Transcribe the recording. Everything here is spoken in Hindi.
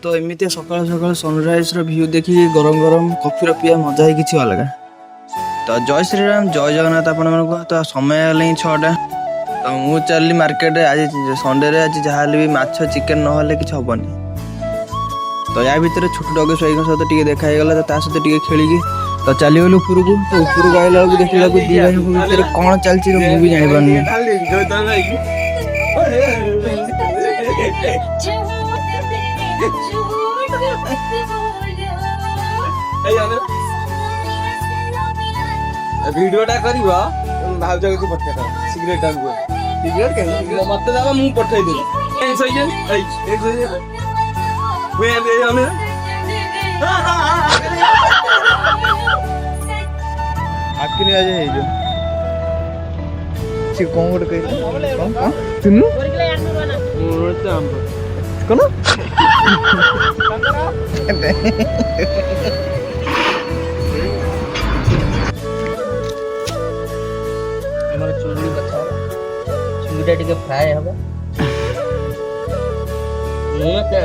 तो एमती सकाल सकाल सनराइज व्यू देखी गरम गरम कॉफी पिया मजा ही किसी अलग। तो जय श्रीराम जय जगन्नाथ आपण तो समय हेल्ला 6टा। तो मु चलली मार्केट आज संडे आज जहाँ भी माछ चिकेन ना कि हेनी। तो या भितर छोट डगे सही सहित टे देखाईगला तो सहित टे खेलिकी तो चलीगलु ऊपर को। तो ऊपर को आइला बेलू देखला दी भाई भितर कौन चलती मुझे भी जानी पारनी। वीडियोटा करवा भाउज को पठेई सिगरेट टांगू सिगरेट के मत दाबा मु पठेई दे सही है एक सही है वे दे हमें आखिर आज है जो सी कौन गोटे कह कौन सुनु कौन चुंगड़ी बचा चुंगड़ीटा टिके फ्राए हबो नुन के